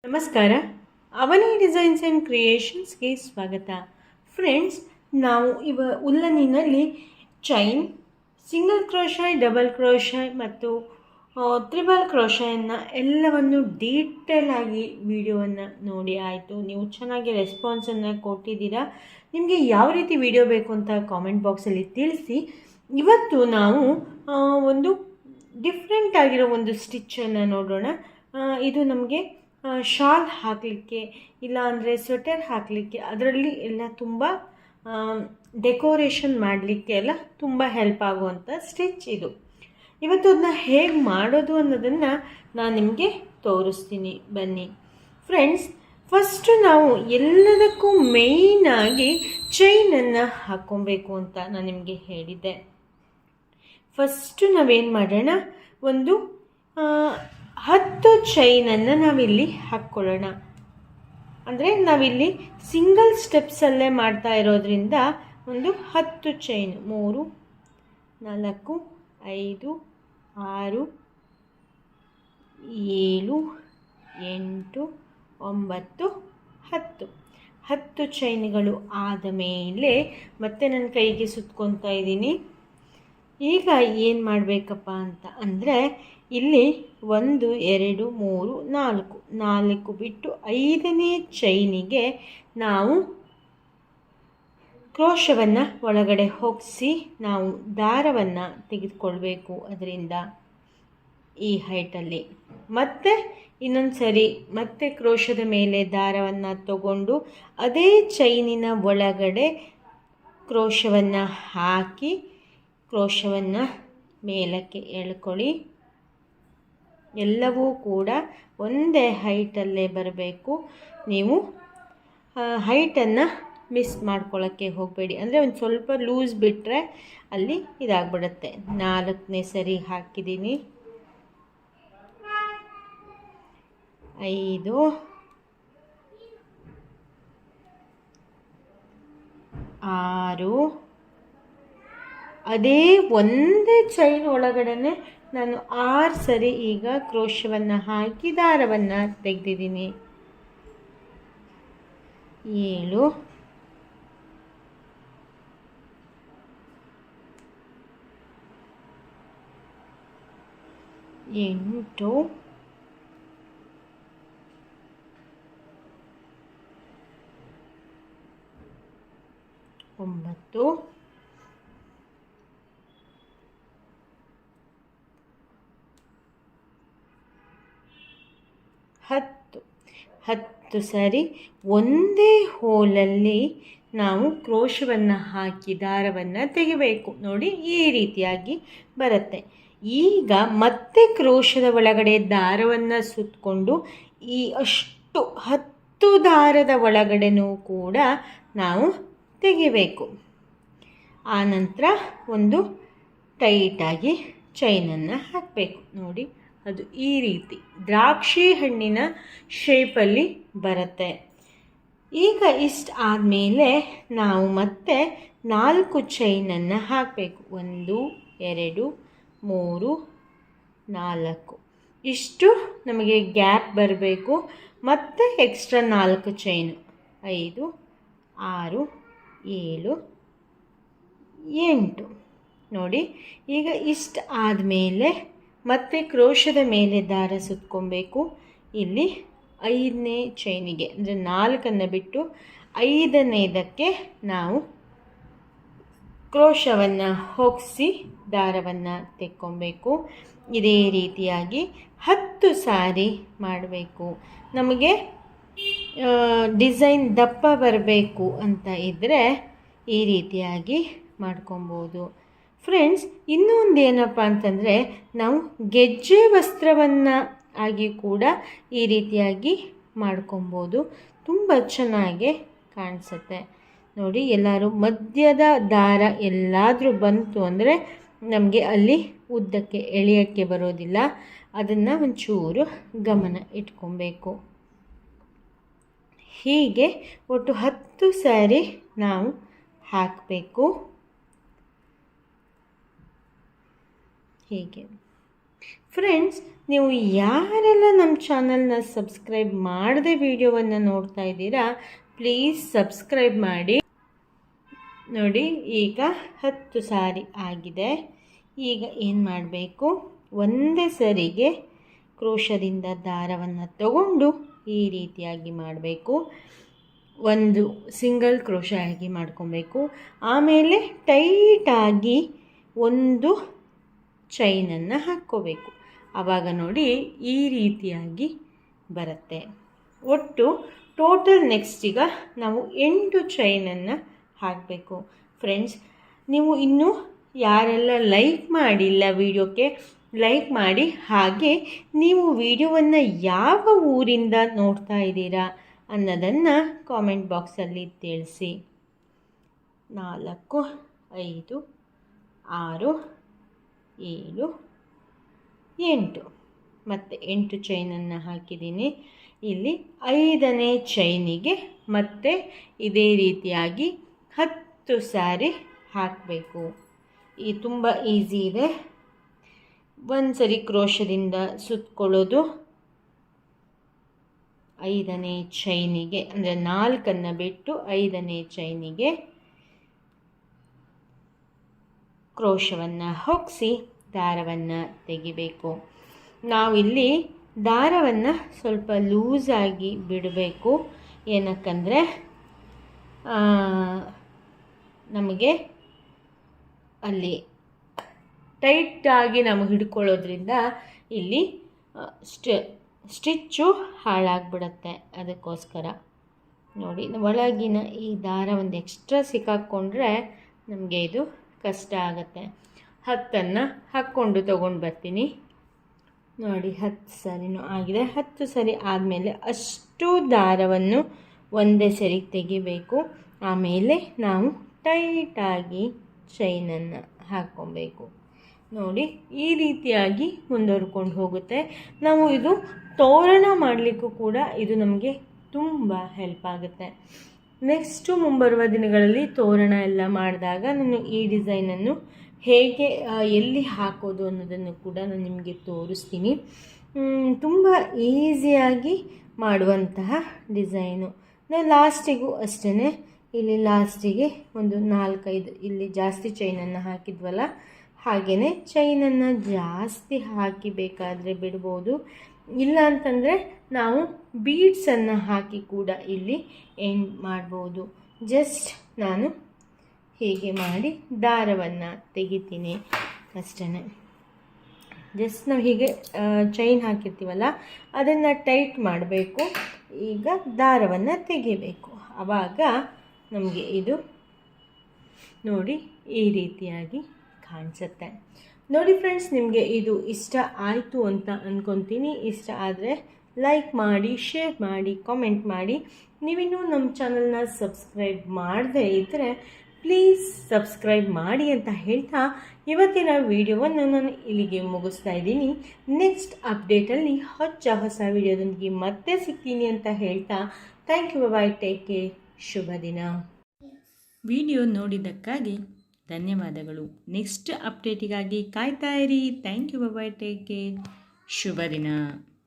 ನಮಸ್ಕಾರ. ಅವನಿ designs and ಕ್ರಿಯೇಷನ್ಸ್ಗೆ ಸ್ವಾಗತ. Friends, ನಾವು ಉಲ್ಲನಿನಲ್ಲಿ chain, single crochet, double crochet ಮತ್ತು ತ್ರಿಬಲ್ ಕ್ರೋಶೆಯನ್ನು ಎಲ್ಲವನ್ನು ಡೀಟೇಲ್ ಆಗಿ ವಿಡಿಯೋವನ್ನು ನೋಡಿ ಆಯಿತು. ನೀವು ಚೆನ್ನಾಗಿ ರೆಸ್ಪಾನ್ಸನ್ನು ಕೊಟ್ಟಿದ್ದೀರಾ. ನಿಮಗೆ ಯಾವ ರೀತಿ ವಿಡಿಯೋ ಬೇಕು ಅಂತ ಕಾಮೆಂಟ್ ಬಾಕ್ಸಲ್ಲಿ ತಿಳಿಸಿ. ಇವತ್ತು ನಾವು ಒಂದು ಡಿಫ್ರೆಂಟ್ ಆಗಿರೋ ಒಂದು ಸ್ಟಿಚ್ಚನ್ನು ನೋಡೋಣ. ಇದು ನಮಗೆ ಶಾಲ್ ಹಾಕಲಿಕ್ಕೆ, ಇಲ್ಲ ಅಂದರೆ ಸ್ವೆಟರ್ ಹಾಕಲಿಕ್ಕೆ, ಅದರಲ್ಲಿ ಎಲ್ಲ ತುಂಬ ಡೆಕೋರೇಷನ್ ಮಾಡಲಿಕ್ಕೆ ಎಲ್ಲ ತುಂಬ ಹೆಲ್ಪ್ ಆಗುವಂಥ ಸ್ಟಿಚ್ ಇದು. ಇವತ್ತು ಅದನ್ನ ಹೇಗೆ ಮಾಡೋದು ಅನ್ನೋದನ್ನು ನಾನು ನಿಮಗೆ ತೋರಿಸ್ತೀನಿ, ಬನ್ನಿ ಫ್ರೆಂಡ್ಸ್. ಫಸ್ಟು ನಾವು ಎಲ್ಲದಕ್ಕೂ ಮೇಯ್ನಾಗಿ ಚೈನನ್ನು ಹಾಕ್ಕೊಬೇಕು ಅಂತ ನಾನು ನಿಮಗೆ ಹೇಳಿದ್ದೆ. ಫಸ್ಟು ನಾವೇನು ಮಾಡೋಣ, ಒಂದು 10 ಚೈನನ್ನು ನಾವಿಲ್ಲಿ ಹಾಕ್ಕೊಳ್ಳೋಣ. ಅಂದರೆ ನಾವಿಲ್ಲಿ ಸಿಂಗಲ್ ಸ್ಟೆಪ್ಸಲ್ಲೇ ಮಾಡ್ತಾ ಇರೋದ್ರಿಂದ ಒಂದು 10 ಚೈನ್, 3, 4, 5, 6, 7, 8, 9, 10 ಚೈನ್ಗಳು ಆದ ಮೇಲೆ ಮತ್ತೆ ನನ್ನ ಕೈಗೆ ಸುತ್ಕೊತಾ ಇದ್ದೀನಿ. ಈಗ ಏನು ಮಾಡಬೇಕಪ್ಪ ಅಂತ ಅಂದರೆ, ಇಲ್ಲಿ 1, 2, 3, 4 ಬಿಟ್ಟು 5ನೇ ಚೈನಿಗೆ ನಾವು ಕ್ರೋಶವನ್ನು ಒಳಗಡೆ ಹೋಗಿಸಿ ನಾವು ದಾರವನ್ನು ತೆಗೆದುಕೊಳ್ಬೇಕು. ಅದರಿಂದ ಈ ಹೈಟಲ್ಲಿ ಮತ್ತೆ ಇನ್ನೊಂದು ಸರಿ ಮತ್ತೆ ಕ್ರೋಶದ ಮೇಲೆ ದಾರವನ್ನು ತಗೊಂಡು ಅದೇ ಚೈನಿನ ಒಳಗಡೆ ಕ್ರೋಶವನ್ನು ಹಾಕಿ ಕ್ರೋಶವನ್ನು ಮೇಲಕ್ಕೆ ಎಳ್ಕೊಳ್ಳಿ. ಎಲ್ಲವೂ ಕೂಡ ಒಂದೇ ಹೈಟಲ್ಲೇ ಬರಬೇಕು. ನೀವು ಹೈಟನ್ನು ಮಿಸ್ ಮಾಡ್ಕೊಳ್ಳೋಕ್ಕೆ ಹೋಗಬೇಡಿ. ಅಂದರೆ ಒಂದು ಸ್ವಲ್ಪ ಲೂಸ್ ಬಿಟ್ಟರೆ ಅಲ್ಲಿ ಇದಾಗ್ಬಿಡುತ್ತೆ. 4ನೇ ಸರಿ ಹಾಕಿದ್ದೀನಿ. 5, 6, ಅದೇ ಒಂದೇ ಚೈನ್ ಒಳಗಡೆ ನಾನು 6 ಸರಿ ಈಗ ಕ್ರೋಶವನ್ನು ಹಾಕಿ ದಾರವನ್ನು ತೆಗೆದಿದ್ದೀನಿ. 7, 8, 9, 10 ಸರಿ ಒಂದೇ ಹೋಲಲ್ಲಿ ನಾವು ಕ್ರೋಶವನ್ನು ಹಾಕಿ ದಾರವನ್ನು ತೆಗಿಬೇಕು. ನೋಡಿ, ಈ ರೀತಿಯಾಗಿ ಬರುತ್ತೆ. ಈಗ ಮತ್ತೆ ಕ್ರೋಶದ ಒಳಗಡೆ ದಾರವನ್ನು ಸುತ್ತಕೊಂಡು ಈ ಅಷ್ಟು 10 ದಾರದ ಒಳಗಡೆನೂ ಕೂಡ ನಾವು ತೆಗಿಬೇಕು. ಆನಂತರ ಒಂದು ಟೈಟಾಗಿ ಚೈನನ್ನು ಹಾಕಬೇಕು. ನೋಡಿ, ಅದು ಈ ರೀತಿ ದ್ರಾಕ್ಷಿ ಹಣ್ಣಿನ ಶೇಪಲ್ಲಿ ಬರುತ್ತೆ. ಈಗ ಇಷ್ಟು ಆದಮೇಲೆ ನಾವು ಮತ್ತೆ 4 ಚೈನನ್ನು ಹಾಕಬೇಕು. 1, 2, 3, 4 ಇಷ್ಟು ನಮಗೆ ಗ್ಯಾಪ್ ಬರಬೇಕು. ಮತ್ತು ಎಕ್ಸ್ಟ್ರಾ 4 ಚೈನು, 5, 6, 7, 8. ನೋಡಿ, ಈಗ ಇಷ್ಟು ಆದಮೇಲೆ ಮತ್ತೆ ಕ್ರೋಶದ ಮೇಲೆ ದಾರ ಸುತ್ಕೊಬೇಕು. ಇಲ್ಲಿ 5ನೇ ಚೈನಿಗೆ, ಅಂದರೆ 4 ಬಿಟ್ಟು 5ನೇದಕ್ಕೆ ನಾವು ಕ್ರೋಶವನ್ನು ಹೋಗಿಸಿ ದಾರವನ್ನು ತೆಕ್ಕೊಬೇಕು. ಇದೇ ರೀತಿಯಾಗಿ 10 ಸಾರಿ ಮಾಡಬೇಕು. ನಮಗೆ ಡಿಸೈನ್ ದಪ್ಪ ಬರಬೇಕು ಅಂತ ಇದ್ದರೆ ಈ ರೀತಿಯಾಗಿ ಮಾಡ್ಕೊಬೋದು. ಫ್ರೆಂಡ್ಸ್, ಇನ್ನೊಂದು ಏನಪ್ಪ ಅಂತಂದರೆ, ನಾವು ಗೆಜ್ಜೆ ವಸ್ತ್ರವನ್ನು ಆಗಿ ಕೂಡ ಈ ರೀತಿಯಾಗಿ ಮಾಡ್ಕೊಬೋದು. ತುಂಬ ಚೆನ್ನಾಗಿ ಕಾಣಿಸುತ್ತೆ. ನೋಡಿ, ಎಲ್ಲರೂ ಮಧ್ಯದ ದಾರ ಎಲ್ಲಾದರೂ ಬಂತು ಅಂದರೆ ನಮಗೆ ಅಲ್ಲಿ ಉದ್ದಕ್ಕೆ ಎಳೆಯೋಕ್ಕೆ ಬರೋದಿಲ್ಲ. ಅದನ್ನು ಒಂಚೂರು ಗಮನ ಇಟ್ಕೊಬೇಕು. ಹೀಗೆ ಒಟ್ಟು 10 ಸ್ಯಾರಿ ನಾವು ಹಾಕಬೇಕು. ಹೀಗೆ ಫ್ರೆಂಡ್ಸ್, ನೀವು ಯಾರೆಲ್ಲ ನಮ್ಮ ಚಾನಲ್ನ ಸಬ್ಸ್ಕ್ರೈಬ್ ಮಾಡದೆ ವಿಡಿಯೋವನ್ನು ನೋಡ್ತಾ ಇದ್ದೀರಾ, ಪ್ಲೀಸ್ ಸಬ್ಸ್ಕ್ರೈಬ್ ಮಾಡಿ. ನೋಡಿ, ಈಗ 10 ಸಾರಿ ಆಗಿದೆ. ಈಗ ಏನು ಮಾಡಬೇಕು, ಒಂದೇ ಸರಿಗೆ ಕ್ರೋಶದಿಂದ ದಾರವನ್ನು ತಗೊಂಡು ಈ ರೀತಿಯಾಗಿ ಮಾಡಬೇಕು. ಒಂದು ಸಿಂಗಲ್ ಕ್ರೋಶ ಆಗಿ ಮಾಡ್ಕೊಬೇಕು. ಆಮೇಲೆ ಟೈಟಾಗಿ ಒಂದು ಚೈನನ್ನು ಹಾಕ್ಕೋಬೇಕು. ಆವಾಗ ನೋಡಿ ಈ ರೀತಿಯಾಗಿ ಬರುತ್ತೆ. ಒಟ್ಟು ಟೋಟಲ್ ನೆಕ್ಸ್ಟಿಗ ನಾವು 8 ಚೈನನ್ನು ಹಾಕಬೇಕು. ಫ್ರೆಂಡ್ಸ್, ನೀವು ಇನ್ನೂ ಯಾರೆಲ್ಲ ಲೈಕ್ ಮಾಡಿಲ್ಲ ವಿಡಿಯೋಕ್ಕೆ ಲೈಕ್ ಮಾಡಿ. ಹಾಗೆ ನೀವು ವಿಡಿಯೋವನ್ನು ಯಾವ ಊರಿಂದ ನೋಡ್ತಾ ಇದ್ದೀರಾ ಅನ್ನೋದನ್ನು ಕಾಮೆಂಟ್ ಬಾಕ್ಸಲ್ಲಿ ತಿಳಿಸಿ. 4, 5, 6, 7, 8 ಮತ್ತು 8 ಚೈನನ್ನು ಹಾಕಿದ್ದೀನಿ. ಇಲ್ಲಿ 5ನೇ ಚೈನಿಗೆ ಮತ್ತೆ ಇದೇ ರೀತಿಯಾಗಿ 10 ಸಾರಿ ಹಾಕಬೇಕು. ಈ ತುಂಬ ಈಸಿ ಇದೆ. ಒಂದು ಸರಿ ಕ್ರೋಶದಿಂದ ಸುತ್ತಕೊಳ್ಳೋದು, 5ನೇ ಚೈನಿಗೆ ಅಂದರೆ 4 ಬಿಟ್ಟು 5ನೇ ಚೈನಿಗೆ ಕ್ರೋಶವನ್ನು ಹೊಗಿಸಿ ದಾರವನ್ನು ತೆಗಿಬೇಕು. ನಾವಿಲ್ಲಿ ದಾರವನ್ನು ಸ್ವಲ್ಪ ಲೂಸಾಗಿ ಬಿಡಬೇಕು. ಏನಕ್ಕಂದರೆ ನಮಗೆ ಅಲ್ಲಿ ಟೈಟಾಗಿ ನಮಗೆ ಹಿಡ್ಕೊಳ್ಳೋದ್ರಿಂದ ಇಲ್ಲಿ ಸ್ಟಿಚ್ಚು ಹಾಳಾಗಿಬಿಡುತ್ತೆ. ಅದಕ್ಕೋಸ್ಕರ ನೋಡಿ, ಒಳಗಿನ ಈ ದಾರ ಒಂದು ಎಕ್ಸ್ಟ್ರಾ ಸಿಕ್ಕಾಕ್ಕೊಂಡ್ರೆ ನಮಗೆ ಇದು ಕಷ್ಟ ಆಗುತ್ತೆ. 10 ಹಾಕ್ಕೊಂಡು ತೊಗೊಂಡು ಬರ್ತೀನಿ. ನೋಡಿ, 10 ಸರಿನೂ ಆಗಿದೆ. 10 ಸರಿ ಆದಮೇಲೆ ಅಷ್ಟು ದಾರವನ್ನು ಒಂದೇ ಸರಿ ತೆಗಿಬೇಕು. ಆಮೇಲೆ ನಾವು ಟೈಟಾಗಿ ಚೈನನ್ನು ಹಾಕ್ಕೊಬೇಕು. ನೋಡಿ, ಈ ರೀತಿಯಾಗಿ ಮುಂದುವರ್ಕೊಂಡು ಹೋಗುತ್ತೆ. ನಾವು ಇದು ತೋರಣ ಮಾಡಲಿಕ್ಕೂ ಕೂಡ ಇದು ನಮಗೆ ತುಂಬ ಹೆಲ್ಪ್ ಆಗುತ್ತೆ. ನೆಕ್ಸ್ಟು ಮುಂಬರುವ ದಿನಗಳಲ್ಲಿ ತೋರಣ ಎಲ್ಲ ಮಾಡಿದಾಗ ನಾನು ಈ ಡಿಸೈನನ್ನು ಹೇಗೆ ಎಲ್ಲಿ ಹಾಕೋದು ಅನ್ನೋದನ್ನು ಕೂಡ ನಾನು ನಿಮಗೆ ತೋರಿಸ್ತೀನಿ. ತುಂಬ ಈಸಿಯಾಗಿ ಮಾಡುವಂತಹ ಡಿಸೈನು. ನಾವು ಲಾಸ್ಟಿಗೂ ಅಷ್ಟೇ, ಇಲ್ಲಿ ಲಾಸ್ಟಿಗೆ ಒಂದು 4-5 ಇಲ್ಲಿ ಜಾಸ್ತಿ ಚೈನನ್ನು ಹಾಕಿದ್ವಲ್ಲ, ಹಾಗೆಯೇ ಚೈನನ್ನು ಜಾಸ್ತಿ ಹಾಕಿ ಬೇಕಾದರೆ ಬಿಡ್ಬೋದು. ಇಲ್ಲ ಅಂತಂದರೆ ನಾವು ಬೀಡ್ಸನ್ನು ಹಾಕಿ ಕೂಡ ಇಲ್ಲಿ ಎಂಡ್ ಮಾಡ್ಬೋದು. ಜಸ್ಟ್ ನಾನು ಹೀಗೆ ಮಾಡಿ ದಾರವನ್ನು ತೆಗಿತೀನಿ ಅಷ್ಟೇ. ಜಸ್ಟ್ ನಾವು ಹೀಗೆ ಚೈನ್ ಹಾಕಿರ್ತೀವಲ್ಲ ಅದನ್ನು ಟೈಟ್ ಮಾಡಬೇಕು. ಈಗ ದಾರವನ್ನು ತೆಗಿಬೇಕು. ಆವಾಗ ನಮಗೆ ಇದು ನೋಡಿ ಈ ರೀತಿಯಾಗಿ ಕಾಣಿಸುತ್ತೆ. ನೋಡಿ ಫ್ರೆಂಡ್ಸ್, ನಿಮಗೆ ಇದು ಇಷ್ಟ ಆಯಿತು ಅಂತ ಅಂದ್ಕೊತೀನಿ. ಇಷ್ಟ ಆದರೆ ಲೈಕ್ ಮಾಡಿ, ಶೇರ್ ಮಾಡಿ, ಕಾಮೆಂಟ್ ಮಾಡಿ. ನೀವಿನ್ನೂ ನಮ್ಮ ಚಾನಲ್ನ ಸಬ್ಸ್ಕ್ರೈಬ್ ಮಾಡದೇ ಇದ್ದರೆ ಪ್ಲೀಸ್ ಸಬ್ಸ್ಕ್ರೈಬ್ ಮಾಡಿ ಅಂತ ಹೇಳ್ತಾ ಇವತ್ತಿನ ವಿಡಿಯೋವನ್ನು ನಾನು ಇಲ್ಲಿಗೆ ಮುಗಿಸ್ತಾ ಇದ್ದೀನಿ. ನೆಕ್ಸ್ಟ್ ಅಪ್ಡೇಟಲ್ಲಿ ಹೊಸ ವಿಡಿಯೋದೊಂದಿಗೆ ಮತ್ತೆ ಸಿಗ್ತೀನಿ ಅಂತ ಹೇಳ್ತಾ thank you, bye, take care, ಶುಭ ದಿನ. ವಿಡಿಯೋ ನೋಡಿದ್ದಕ್ಕಾಗಿ ಧನ್ಯವಾದಗಳು. ನೆಕ್ಸ್ಟ್ ಅಪ್ಡೇಟಿಗಾಗಿ ಕಾಯ್ತಾ ಇರಿ. Thank you, bye, take care, ಶುಭ ದಿನ.